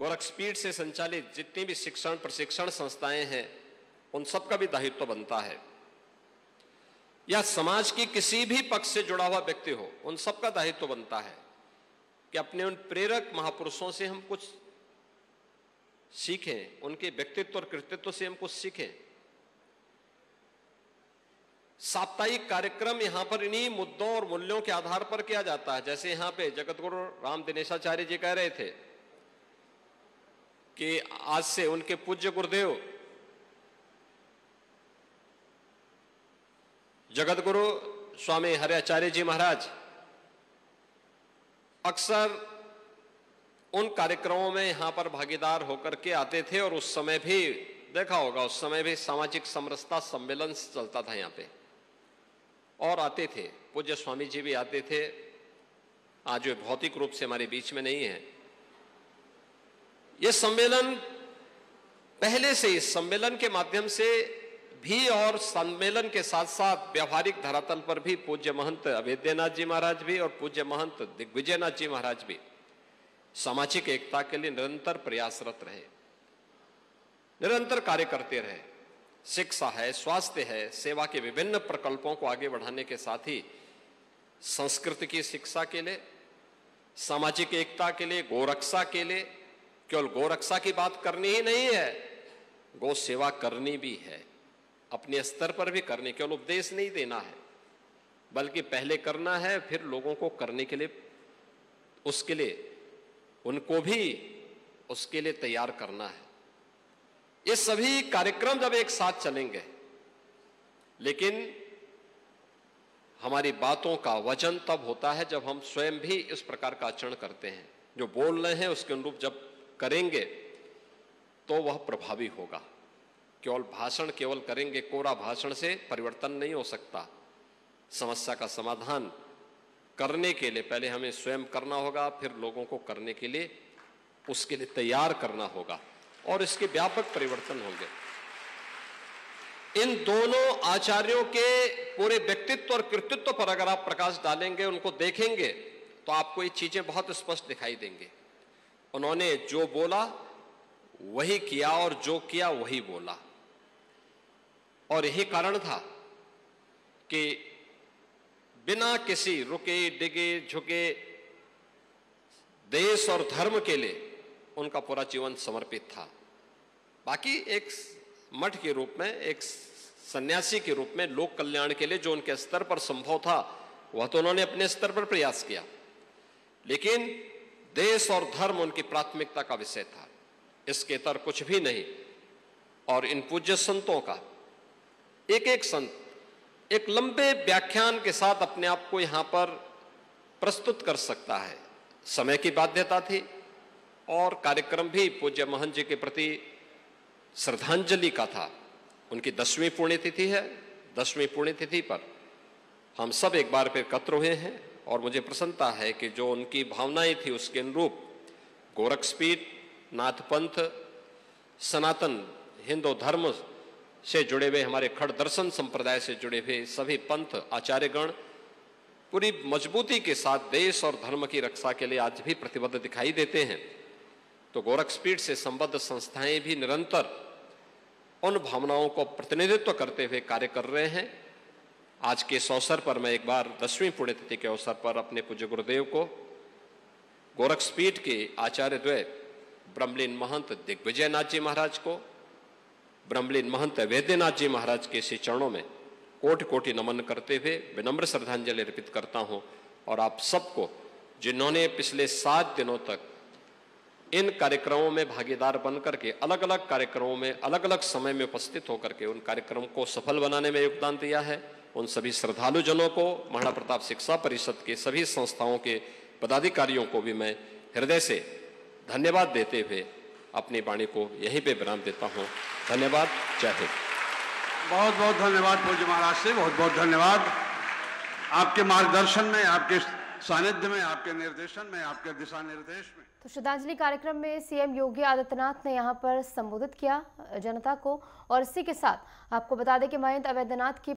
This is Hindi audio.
गोरखपीठ से संचालित जितनी भी शिक्षण प्रशिक्षण संस्थाएं हैं, उन सब का भी दायित्व बनता है, या समाज की किसी भी पक्ष से जुड़ा हुआ व्यक्ति हो, उन सब का दायित्व बनता है कि अपने उन प्रेरक महापुरुषों से हम कुछ सीखें, उनके व्यक्तित्व और कृतित्व से हम कुछ सीखें। साप्ताहिक कार्यक्रम यहां पर इन्हीं मुद्दों और मूल्यों के आधार पर किया जाता है। जैसे यहां पे जगतगुरु राम दिनेशाचार्य जी कह रहे थे कि आज से उनके पूज्य गुरुदेव जगतगुरु स्वामी हरियाचार्य जी महाराज अक्सर उन कार्यक्रमों में यहां पर भागीदार होकर के आते थे, और उस समय भी देखा होगा, उस समय भी सामाजिक समरसता सम्मेलन चलता था यहां पे, और आते थे। पूज्य स्वामी जी भी आते थे, आज वे भौतिक रूप से हमारे बीच में नहीं है। यह सम्मेलन पहले से इस सम्मेलन के माध्यम से भी और सम्मेलन के साथ साथ व्यवहारिक धरातल पर भी पूज्य महंत अवैधनाथ जी महाराज भी और पूज्य महंत दिग्विजयनाथ जी महाराज भी सामाजिक एकता के लिए निरंतर प्रयासरत रहे, निरंतर कार्य करते रहे। शिक्षा है, स्वास्थ्य है, सेवा के विभिन्न प्रकल्पों को आगे बढ़ाने के साथ ही संस्कृति की शिक्षा के लिए, सामाजिक एकता के लिए, गोरक्षा के लिए, केवल गोरक्षा की बात करनी ही नहीं है, गो सेवा करनी भी है, अपने स्तर पर भी करनी, केवल उपदेश नहीं देना है, बल्कि पहले करना है, फिर लोगों को करने के लिए, उसके लिए उनको भी उसके लिए तैयार करना है। ये सभी कार्यक्रम जब एक साथ चलेंगे, लेकिन हमारी बातों का वजन तब होता है जब हम स्वयं भी इस प्रकार का आचरण करते हैं। जो बोल रहे हैं उसके अनुरूप जब करेंगे तो वह प्रभावी होगा। केवल भाषण केवल करेंगे, कोरा भाषण से परिवर्तन नहीं हो सकता। समस्या का समाधान करने के लिए पहले हमें स्वयं करना होगा, फिर लोगों को करने के लिए उसके लिए तैयार करना होगा, और इसके व्यापक परिवर्तन होंगे। इन दोनों आचार्यों के पूरे व्यक्तित्व और कृतित्व पर अगर आप प्रकाश डालेंगे, उनको देखेंगे, तो आपको ये चीजें बहुत स्पष्ट दिखाई देंगे। उन्होंने जो बोला वही किया, और जो किया वही बोला, और यही कारण था कि बिना किसी रुके डिगे झुके देश और धर्म के लिए उनका पूरा जीवन समर्पित था। बाकी एक मठ के रूप में, एक सन्यासी के रूप में लोक कल्याण के लिए जो उनके स्तर पर संभव था, वह तो उन्होंने अपने स्तर पर प्रयास किया, लेकिन देश और धर्म उनकी प्राथमिकता का विषय था, इसके इतर कुछ भी नहीं। और इन पूज्य संतों का एक एक संत एक लंबे व्याख्यान के साथ अपने आप को यहां पर प्रस्तुत कर सकता है। समय की बाध्यता थी, और कार्यक्रम भी पूज्य महंत जी के प्रति श्रद्धांजलि का था। उनकी 10वीं पुण्यतिथि है। 10वीं पुण्यतिथि पर हम सब एक बार फिर एकत्र हुए हैं, और मुझे प्रसन्नता है कि जो उनकी भावनाएं थी उसके अनुरूप गोरखपीठ, नाथपंथ, सनातन हिंदू धर्म से जुड़े हुए, हमारे खड़ दर्शन संप्रदाय से जुड़े हुए सभी पंथ आचार्यगण पूरी मजबूती के साथ देश और धर्म की रक्षा के लिए आज भी प्रतिबद्ध दिखाई देते हैं। तो गोरखपीठ से संबद्ध संस्थाएं भी निरंतर उन भावनाओं को प्रतिनिधित्व करते हुए कार्य कर रहे हैं। आज के इस अवसर पर मैं एक बार 10वीं पुण्यतिथि के अवसर पर अपने पूज्य गुरुदेव को, गोरखपीठ के आचार्य द्वय ब्रह्मलीन महंत दिग्विजयनाथ जी महाराज को, ब्रह्मलीन महंत वैद्यनाथ जी महाराज के श्री चरणों में कोटि कोटि नमन करते हुए विनम्र श्रद्धांजलि अर्पित करता हूं। और आप सबको, जिन्होंने पिछले 7 दिनों तक इन कार्यक्रमों में भागीदार बनकर के अलग अलग कार्यक्रमों में अलग अलग समय में उपस्थित होकर के उन कार्यक्रम को सफल बनाने में योगदान दिया है, उन सभी श्रद्धालु जनों को, महाराणा प्रताप शिक्षा परिषद के सभी संस्थाओं के पदाधिकारियों को भी मैं हृदय से धन्यवाद देते हुए अपनी वाणी को यहीं पे विराम देता हूं। धन्यवाद। जय हिंद। बहुत बहुत धन्यवाद पूज्य महाराज से, बहुत बहुत धन्यवाद। आपके मार्गदर्शन में, आपके सानिध्य में, आपके निर्देशन में, आपके दिशा निर्देश में। तो श्रद्धांजलि कार्यक्रम में सीएम योगी आदित्यनाथ ने यहां पर संबोधित किया जनता को, और इसी के साथ आपको बता दें कि महंत अवैधनाथ की